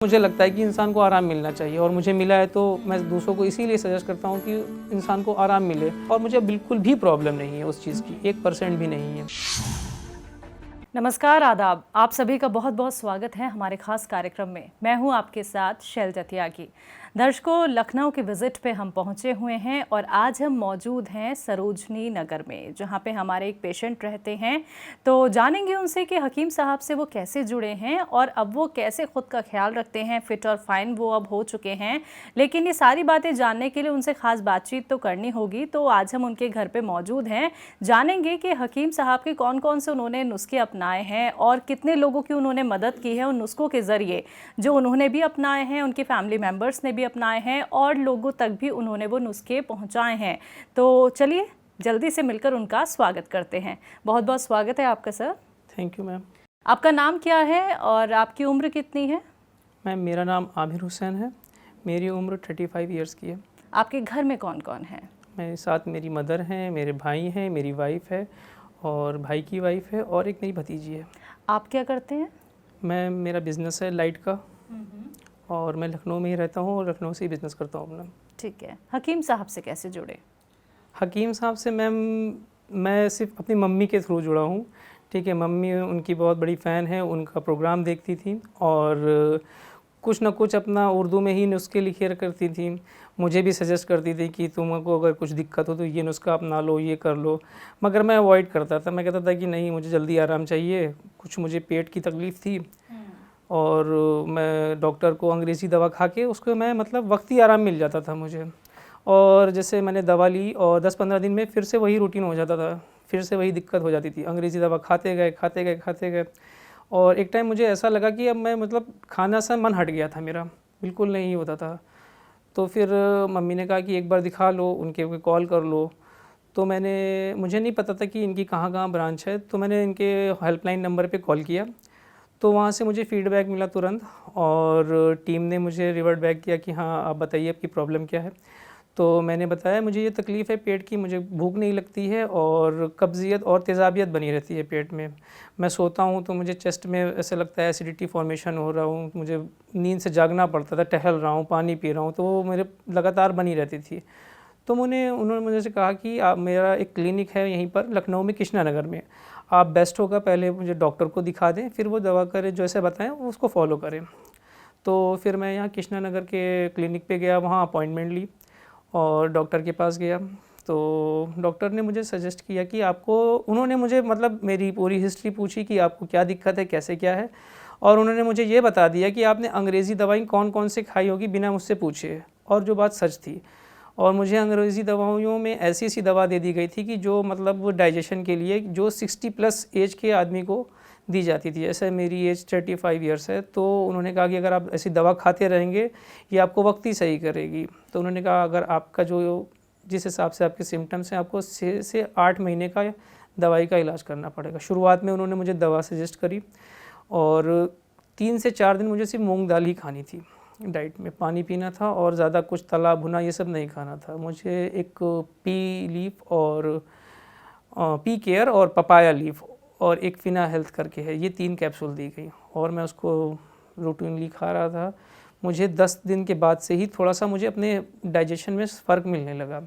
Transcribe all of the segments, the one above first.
मुझे लगता है कि इंसान को आराम मिलना चाहिए और मुझे मिला है, तो मैं दूसरों को इसीलिए सजेस्ट करता हूँ कि इंसान को आराम मिले। और मुझे बिल्कुल भी प्रॉब्लम नहीं है उस चीज़ की, 1% भी नहीं है। नमस्कार, आदाब। आप सभी का बहुत बहुत स्वागत है हमारे खास कार्यक्रम में। मैं हूं आपके साथ शैलजा त्यागी। दर्शकों, लखनऊ के विजिट पे हम पहुंचे हुए हैं और आज हम मौजूद हैं सरोजनी नगर में, जहां पे हमारे एक पेशेंट रहते हैं। तो जानेंगे उनसे कि हकीम साहब से वो कैसे जुड़े हैं और अब वो कैसे खुद का ख्याल रखते हैं। फिट और फाइन वो अब हो चुके हैं, लेकिन ये सारी बातें जानने के लिए उनसे खास बातचीत तो करनी होगी। तो आज हम उनके घर पे मौजूद हैं, जानेंगे कि हकीम साहब के कौन कौन से उन्होंने नुस्खे अपनाए हैं और कितने लोगों की उन्होंने मदद की है उन नुस्खों के ज़रिए, जो उन्होंने भी अपनाए हैं, उनके फैमिली मेम्बर्स ने भी अपनाए हैं और लोगों तक भी उन्होंने वो नुस्खे पहुंचाए हैं। तो चलिए जल्दी से मिलकर उनका स्वागत करते हैं। बहुत बहुत स्वागत है आपका सर। Thank you ma'am. आपका नाम क्या है और आपकी उम्र कितनी है? मैम, मेरा नाम आमिर हुसैन है। मेरी उम्र 35 ईयर्स की है। आपके घर में कौन कौन है? मेरे साथ मेरी मदर हैं, मेरे भाई हैं, मेरी वाइफ है और भाई की वाइफ है और एक मेरी भतीजी है। आप क्या करते हैं? मेरा बिज़नेस है लाइट का और मैं लखनऊ में ही रहता हूँ और लखनऊ से ही बिज़नेस करता हूँ अपना। ठीक है। हकीम साहब से कैसे जुड़े? हकीम साहब से मैम मैं सिर्फ अपनी मम्मी के थ्रू जुड़ा हूँ। ठीक है, मम्मी उनकी बहुत बड़ी फ़ैन है, उनका प्रोग्राम देखती थी और कुछ ना कुछ अपना उर्दू में ही नुस्खे लिखे करती थी। मुझे भी सजेस्ट करती थी कि तुमको अगर कुछ दिक्कत हो तो ये नुस्खा अपना लो, ये कर लो। मगर मैं अवॉइड करता था। मैं कहता था कि नहीं, मुझे जल्दी आराम चाहिए। कुछ मुझे पेट की तकलीफ़ थी और मैं डॉक्टर को अंग्रेज़ी दवा खा के उसको मैं मतलब वक्ती आराम मिल जाता था मुझे। और जैसे मैंने दवा ली और 10-15 दिन में फिर से वही रूटीन हो जाता था, फिर से वही दिक्कत हो जाती थी। अंग्रेज़ी दवा खाते गए, खाते गए, खाते गए और एक टाइम मुझे ऐसा लगा कि अब मैं मतलब खाना सा मन हट गया था मेरा, बिल्कुल नहीं होता था। तो फिर मम्मी ने कहा कि एक बार दिखा लो, उनके कॉल कर लो। तो मुझे नहीं पता था कि इनकी कहाँ-कहाँ ब्रांच है, तो मैंने इनके हेल्पलाइन नंबर पे कॉल किया। तो वहाँ से मुझे फ़ीडबैक मिला तुरंत और टीम ने मुझे रिवर्ट बैक किया कि हाँ, आप बताइए आपकी प्रॉब्लम क्या है। तो मैंने बताया मुझे ये तकलीफ़ है पेट की, मुझे भूख नहीं लगती है और कब्ज़ियत और तेज़ाबियत बनी रहती है पेट में। मैं सोता हूँ तो मुझे चेस्ट में ऐसा लगता है एसिडिटी फॉर्मेशन हो रहा हूँ, मुझे नींद से जागना पड़ता था, टहल रहा हूँ, पानी पी रहा हूँ, तो वो मेरे लगातार बनी रहती थी। तो उन्होंने मुझे से कहा कि आप, मेरा एक क्लिनिक है यहीं पर लखनऊ में कृष्णा नगर में, आप बेस्ट होगा पहले मुझे डॉक्टर को दिखा दें, फिर वो दवा करें, जैसे बताएँ उसको फ़ॉलो करें। तो फिर मैं यहाँ कृष्णा नगर के क्लिनिक पे गया, वहाँ अपॉइंटमेंट ली और डॉक्टर के पास गया। तो डॉक्टर ने मुझे सजेस्ट किया कि उन्होंने मुझे मतलब मेरी पूरी हिस्ट्री पूछी कि आपको क्या दिक्कत है, कैसे क्या है, और उन्होंने मुझे ये बता दिया कि आपने अंग्रेज़ी दवाई कौन कौन से खाई होगी बिना मुझसे पूछे, और जो बात सच थी। और मुझे अंग्रेज़ी दवाइयों में ऐसी ऐसी दवा दे दी गई थी कि जो मतलब वो डाइजेशन के लिए जो 60+ एज के आदमी को दी जाती थी। ऐसे मेरी एज 35 ईयर्स है, तो उन्होंने कहा कि अगर आप ऐसी दवा खाते रहेंगे ये आपको वक्त ही सही करेगी। तो उन्होंने कहा अगर आपका जिस हिसाब से आपके सिम्टम्स हैं, आपको 6 से 8 महीने का दवाई का इलाज करना पड़ेगा। शुरुआत में उन्होंने मुझे दवा सजेस्ट करी और 3 से 4 दिन मुझे सिर्फ मूंग दाल ही खानी थी। डाइट में पानी पीना था और ज़्यादा कुछ तला भुना ये सब नहीं खाना था। मुझे एक पी लीफ और पी केयर और पपाया लीफ और एक फिना हेल्थ करके है, ये 3 कैप्सूल दी गई और मैं उसको रूटीनली खा रहा था। मुझे 10 दिन के बाद से ही थोड़ा सा मुझे अपने डाइजेशन में फ़र्क मिलने लगा।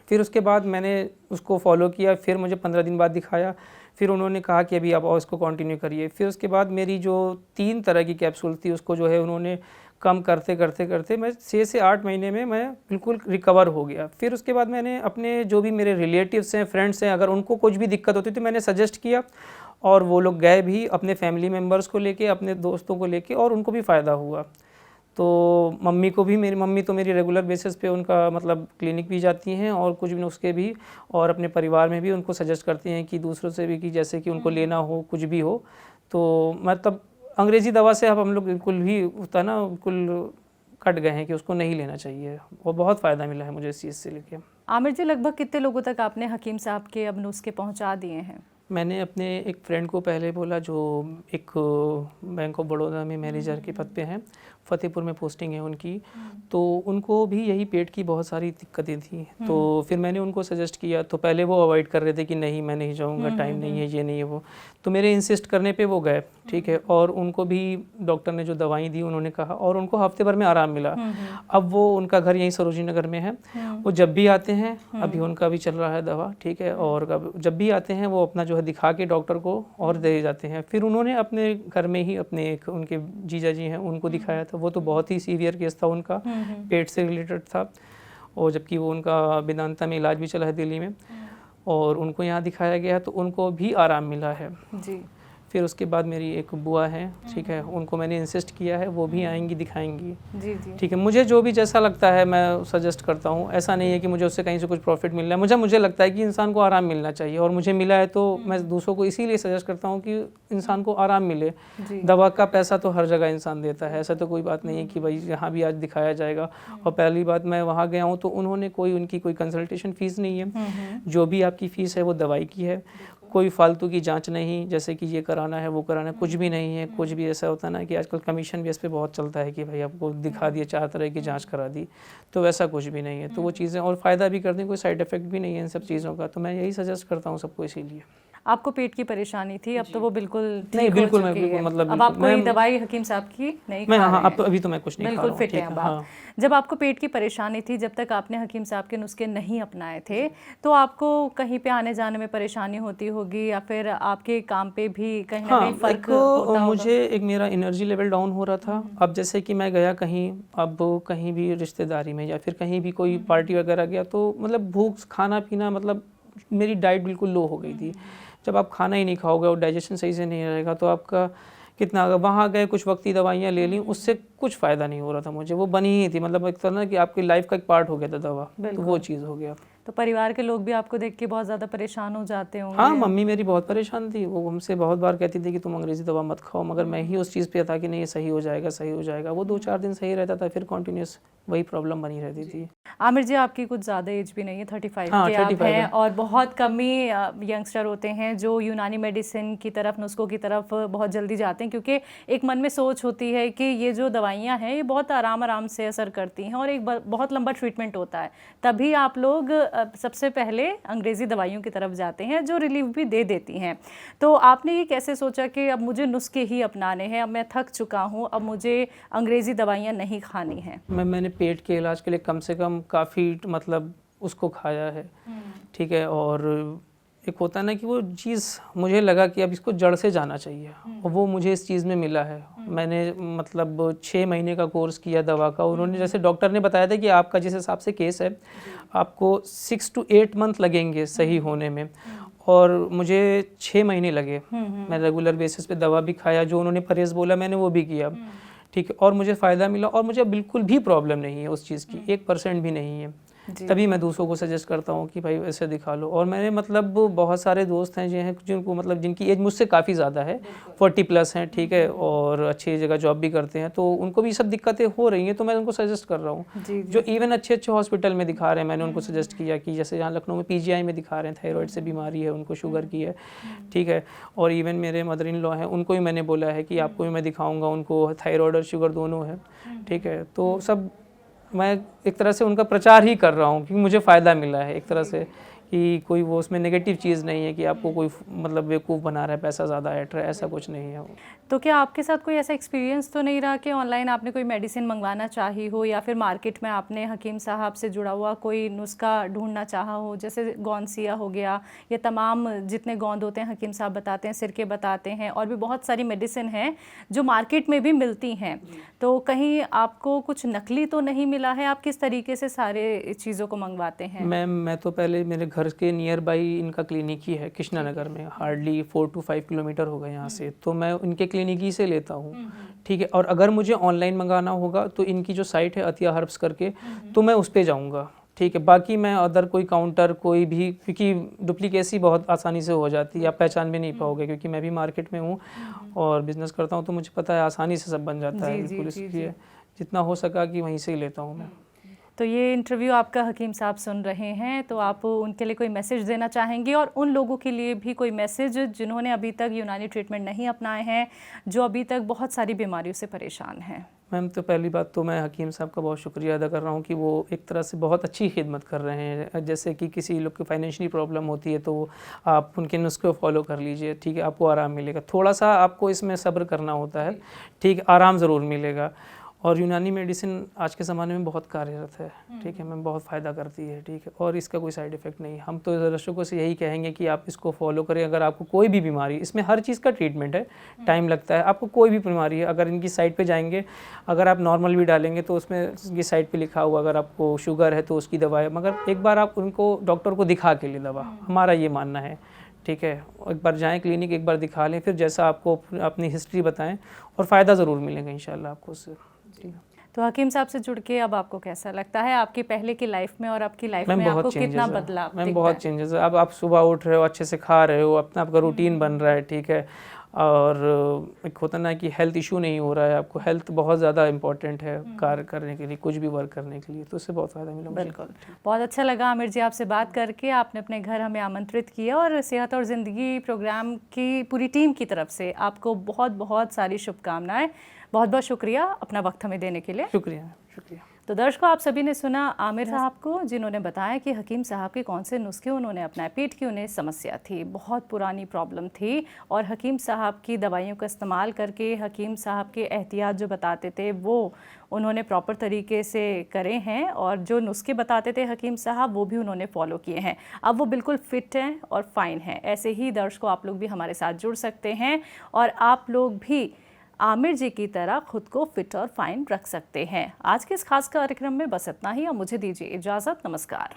फिर उसके बाद मैंने उसको फॉलो किया, फिर मुझे 15 दिन बाद दिखाया, फिर उन्होंने कहा कि अभी आप और इसको कंटिन्यू करिए। फिर उसके बाद मेरी जो 3 तरह की कैप्सूल थी उसको जो है उन्होंने कम करते करते करते मैं 6 से 8 महीने में मैं बिल्कुल रिकवर हो गया। फिर उसके बाद मैंने अपने जो भी मेरे रिलेटिव्स हैं, फ्रेंड्स हैं, अगर उनको कुछ भी दिक्कत होती थी मैंने सजेस्ट किया और वो लोग गए भी अपने फैमिली मेम्बर्स को लेके, अपने दोस्तों को लेके, और उनको भी फ़ायदा हुआ। तो मम्मी को भी, मेरी मम्मी तो मेरी रेगुलर बेसिस पे उनका मतलब क्लिनिक भी जाती हैं और कुछ भी नुस्खे भी, और अपने परिवार में भी उनको सजेस्ट करती हैं कि दूसरों से भी कि जैसे कि उनको लेना हो, कुछ भी हो। तो मतलब अंग्रेज़ी दवा से अब हम लोग बिल्कुल भी होता ना, बिल्कुल कट गए हैं कि उसको नहीं लेना चाहिए, और बहुत फ़ायदा मिला है मुझे इस चीज़ से लेके। आमिर जी, लगभग कितने लोगों तक आपने हकीम साहब के अब नुस्खे पहुंचा दिए हैं? मैंने अपने एक फ्रेंड को पहले बोला जो एक बैंक ऑफ बड़ौदा में मैनेजर के पद पे हैं, फ़तेहपुर में पोस्टिंग है उनकी, तो उनको भी यही पेट की बहुत सारी दिक्कतें थी। तो फिर मैंने उनको सजेस्ट किया, तो पहले वो अवॉइड कर रहे थे कि नहीं मैं नहीं जाऊँगा, टाइम नहीं है, ये नहीं है वो। तो मेरे इंसिस्ट करने पे वो गए, ठीक है, और उनको भी डॉक्टर ने जो दवाई दी उन्होंने कहा, और उनको हफ्ते भर में आराम मिला। अब वो उनका घर यहीं सरोजनी नगर में है, वो जब भी आते हैं, अभी उनका भी चल रहा है दवा, ठीक है, और जब भी आते हैं वो अपना जो है दिखा के डॉक्टर को और दे जाते हैं। फिर उन्होंने अपने घर में ही अपने एक उनके जीजा जी हैं उनको दिखाया था, वो तो बहुत ही सीवियर केस था उनका, पेट से रिलेटेड था, और जबकि वो उनका वेदांता में इलाज भी चला है दिल्ली में, और उनको यहाँ दिखाया गया तो उनको भी आराम मिला है जी। फिर उसके बाद मेरी एक बुआ है, ठीक है, उनको मैंने इंसिस्ट किया है, वो भी आएंगी, दिखाएंगी, जी जी। ठीक है। मुझे जो भी जैसा लगता है मैं सजेस्ट करता हूँ, ऐसा नहीं है कि मुझे उससे कहीं से कुछ प्रॉफिट मिल रहा है, मुझे लगता है कि इंसान को आराम मिलना चाहिए, और मुझे मिला है तो मैं दूसरों को इसीलिए सजेस्ट करता हूँ कि इंसान को आराम मिले। दवा का पैसा तो हर जगह इंसान देता है, ऐसा तो कोई बात नहीं है कि भाई यहाँ भी आज दिखाया जाएगा। और पहली बात, मैं वहाँ गया हूँ तो उन्होंने उनकी कोई कंसल्टेशन फ़ीस नहीं है, जो भी आपकी फ़ीस है वो दवाई की है, कोई फालतू की जांच नहीं, जैसे कि ये कराना है वो कराना है, कुछ भी नहीं है। कुछ भी ऐसा होता है ना कि आजकल कमीशन बेस पे बहुत चलता है कि भाई आपको दिखा दिया, 4 तरह की जांच करा दी, तो वैसा कुछ भी नहीं है। तो वो चीज़ें और फ़ायदा भी करती हैं, कोई साइड इफ़ेक्ट भी नहीं है इन सब चीज़ों का, तो मैं यही सजेस्ट करता हूँ सबको इसीलिए। आपको पेट की परेशानी थी, अब तो वो बिल्कुल नहीं, ठीक बिल्कुल हो मैं चुकी बिल्कुल है। मतलब अब आप कोई मैं दवाई हकीम साहब की नहीं मैं खा हाँ, रहे हैं, अभी तो मैं कुछ नहीं खा बिल्कुल रहा हूँ, फिट ठीक हैं है, अब हाँ। आप। जब आपको पेट की परेशानी थी, जब तक आपने हकीम साहब के नुस्खे नहीं अपनाए थे, तो आपको कहीं पे आने जाने में परेशानी होती होगी, या फिर आपके काम पे भी कहीं ना कहीं फ़र्क एक होता होगा? मुझे एक मेरा एनर्जी लेवल डाउन हो रहा था। अब जैसे कि मैं गया कहीं, अब कहीं भी रिश्तेदारी में या फिर कहीं भी कोई पार्टी वगैरह गया, तो मतलब भूख, खाना पीना, मतलब मेरी डाइट बिल्कुल लो हो गई थी। जब आप खाना ही नहीं खाओगे और डाइजेशन सही से नहीं रहेगा तो आपका कितना, अगर वहाँ गए कुछ वक्ती दवाइयाँ ले ली, उससे कुछ फ़ायदा नहीं हो रहा था मुझे, वो बनी ही थी, मतलब एक तरह ना कि आपकी लाइफ का एक पार्ट हो गया था दवा, तो वो चीज़ हो गया। तो परिवार के लोग भी आपको देख के बहुत ज़्यादा परेशान हो जाते होंगे? हाँ, मम्मी मेरी बहुत परेशान थी, वो हमसे बहुत बार कहती थी कि तुम अंग्रेज़ी दवा मत खाओ, मगर मैं ही उस चीज़ पे था कि नहीं ये सही हो जाएगा, सही हो जाएगा। वो 2-4 दिन सही रहता था, फिर कंटिन्यूअस वही प्रॉब्लम बनी रहती थी। आमिर जी, आपकी कुछ ज़्यादा एज भी नहीं है, 35 हाँ, के आप 35 हैं, है। और बहुत कम ही यंगस्टर होते हैं जो यूनानी मेडिसिन की तरफ, नुस्खों की तरफ बहुत जल्दी जाते हैं, क्योंकि एक मन में सोच होती है कि ये जो दवाइयाँ हैं ये बहुत आराम से असर करती हैं और एक बहुत लंबा ट्रीटमेंट होता है। तभी आप लोग सबसे पहले अंग्रेज़ी दवाइयों की तरफ जाते हैं जो रिलीफ भी दे देती हैं। तो आपने ये कैसे सोचा कि अब मुझे नुस्खे ही अपनाने हैं, अब मैं थक चुका हूँ, अब मुझे अंग्रेज़ी दवाइयाँ नहीं खानी हैं? मैंने पेट के इलाज के लिए कम से कम काफ़ी मतलब उसको खाया है, ठीक है, और एक होता है ना कि वो चीज़ मुझे लगा कि अब इसको जड़ से जाना चाहिए, और वो मुझे इस चीज़ में मिला है। मैंने मतलब 6 महीने का कोर्स किया दवा का। उन्होंने जैसे डॉक्टर ने बताया था कि आपका जिस हिसाब से केस है, आपको 6 to 8 मंथ लगेंगे सही होने में, और मुझे 6 महीने लगे। मैं रेगुलर बेसिस पे दवा भी खाया, जो उन्होंने परहेज़ बोला मैंने वो भी किया, ठीक है, और मुझे फ़ायदा मिला, और मुझे बिल्कुल भी प्रॉब्लम नहीं है उस चीज़ की, 1% भी नहीं है। तभी मैं दूसरों को सजेस्ट करता हूँ कि भाई ऐसे दिखा लो। और मैंने मतलब बहुत सारे दोस्त हैं जो हैं जिनको मतलब जिनकी एज मुझसे काफ़ी ज़्यादा है, 40+ हैं, ठीक है, और अच्छी जगह जॉब भी करते हैं, तो उनको भी सब दिक्कतें हो रही हैं, तो मैं उनको सजेस्ट कर रहा हूँ। जो इवन अच्छे हॉस्पिटल में दिखा रहे हैं, मैंने उनको सजेस्ट किया कि जैसे यहाँ लखनऊ में PGI में दिखा रहे हैं, थायराइड से बीमारी है उनको, शुगर की है, ठीक है, और इवन मेरे मदर इन लॉ हैं, उनको भी मैंने बोला है कि आपको भी मैं दिखाऊँगा, उनको थायराइड और शुगर दोनों है, ठीक है। तो सब मैं एक तरह से उनका प्रचार ही कर रहा हूँ क्योंकि मुझे फ़ायदा मिला है एक तरह से, कि कोई वो उसमें नेगेटिव चीज़ नहीं है कि आपको कोई मतलब बेवकूफ़ बना रहा है, पैसा ज़्यादा ऐड रहा है, ऐसा कुछ नहीं है। तो क्या आपके साथ कोई ऐसा एक्सपीरियंस तो नहीं रहा कि ऑनलाइन आपने कोई मेडिसिन मंगवाना चाही हो, या फिर मार्केट में आपने हकीम साहब से जुड़ा हुआ कोई नुस्खा ढूंढना चाहा हो, जैसे गौनसिया हो गया, या तमाम जितने गोंद होते हैं हकीम साहब बताते हैं, सिरके बताते हैं, और भी बहुत सारी मेडिसिन हैं जो मार्केट में भी मिलती हैं, तो कहीं आपको कुछ नकली तो नहीं मिला है? आप किस तरीके से सारे चीज़ों को मंगवाते हैं? मैं तो पहले मेरे घर के नियर बाई इनका क्लिनिक ही है, कृष्णा नगर में, हार्डली 4 to 5 किलोमीटर होगा यहाँ से, तो मैं इनके क्लिनिक ही से लेता हूँ, ठीक है। और अगर मुझे ऑनलाइन मंगाना होगा तो इनकी जो साइट है अतिया हर्ब्स करके, तो मैं उस पर जाऊँगा, ठीक है। बाकी मैं अदर कोई काउंटर कोई भी, क्योंकि डुप्लीकेसी बहुत आसानी से हो जाती है, आप पहचान भी नहीं पाओगे, क्योंकि मैं भी मार्केट में हूँ और बिज़नेस करता हूँ, तो मुझे पता है आसानी से सब बन जाता है, बिल्कुल। इसलिए जितना हो सका कि वहीं से ही लेता हूँ मैं। तो ये इंटरव्यू आपका हकीम साहब सुन रहे हैं, तो आप उनके लिए कोई मैसेज देना चाहेंगे, और उन लोगों के लिए भी कोई मैसेज जिन्होंने अभी तक यूनानी ट्रीटमेंट नहीं अपनाए हैं, जो अभी तक बहुत सारी बीमारियों से परेशान हैं? मैम, तो पहली बात तो मैं हकीम साहब का बहुत शुक्रिया अदा कर रहा हूँ कि वो एक तरह से बहुत अच्छी खिदमत कर रहे हैं। जैसे कि किसी लोग की फाइनेंशियली प्रॉब्लम होती है तो आप उनके नुस्खे फॉलो कर लीजिए, ठीक है, आपको आराम मिलेगा। थोड़ा सा आपको इसमें सब्र करना होता है, ठीक, आराम ज़रूर मिलेगा। और यूनानी मेडिसिन आज के ज़माने में बहुत कार्यरत है, ठीक है मैम, बहुत फ़ायदा करती है, ठीक है, और इसका कोई साइड इफ़ेक्ट नहीं। हम तो दर्शकों से यही कहेंगे कि आप इसको फॉलो करें। अगर आपको कोई भी बीमारी, इसमें हर चीज़ का ट्रीटमेंट है, टाइम लगता है, आपको कोई भी बीमारी है, अगर इनकी साइट पे जाएंगे, अगर आप नॉर्मल भी डालेंगे तो उसमें इनकी साइट पे लिखा हुआ, अगर आपको शुगर है तो उसकी दवा है, मगर एक बार आप उनको डॉक्टर को दिखा के लिए दवा, हमारा ये मानना है, ठीक है। एक बार जाएँ क्लिनिक, एक बार दिखा लें, फिर जैसा आपको अपनी हिस्ट्री बताएं, और फ़ायदा ज़रूर मिलेगा इंशाल्लाह आपको उससे। ठीक है। तो हकीम साहब से जुड़ के अब आपको कैसा लगता है? आपकी पहले की लाइफ में और आपकी लाइफ में आपको कितना बदलाव मैम? बहुत चेंजेस है। अब आप सुबह उठ रहे हो, अच्छे से खा रहे हो, अपना आपका रूटीन बन रहा है, ठीक है, और एक होता ना कि हेल्थ इशू नहीं हो रहा है आपको। हेल्थ बहुत ज़्यादा इंपॉर्टेंट है कार्य करने के लिए, कुछ भी वर्क करने के लिए, तो उससे बहुत फ़ायदा मिला मुझे। बिल्कुल, बहुत अच्छा लगा आमिर जी आपसे बात करके। आपने अपने घर हमें आमंत्रित किया, और सेहत और ज़िंदगी प्रोग्राम की पूरी टीम की तरफ से आपको बहुत बहुत सारी शुभकामनाएं। बहुत बहुत शुक्रिया अपना वक्त हमें देने के लिए। शुक्रिया, शुक्रिया। तो दर्शकों, आप सभी ने सुना आमिर साहब को, जिन्होंने बताया कि हकीम साहब के कौन से नुस्खे उन्होंने अपनाए। पेट की उन्हें समस्या थी, बहुत पुरानी प्रॉब्लम थी, और हकीम साहब की दवाइयों का इस्तेमाल करके, हकीम साहब के एहतियात जो बताते थे वो उन्होंने प्रॉपर तरीके से करे हैं, और जो नुस्खे बताते थे हकीम साहब वो भी उन्होंने फॉलो किए हैं। अब वो बिल्कुल फिट हैं और फाइन हैं। ऐसे ही दर्शकों, आप लोग भी हमारे साथ जुड़ सकते हैं, और आप लोग भी आमिर जी की तरह खुद को फिट और फाइन रख सकते हैं। आज के इस खास कार्यक्रम में बस इतना ही, और मुझे दीजिए इजाज़त। नमस्कार।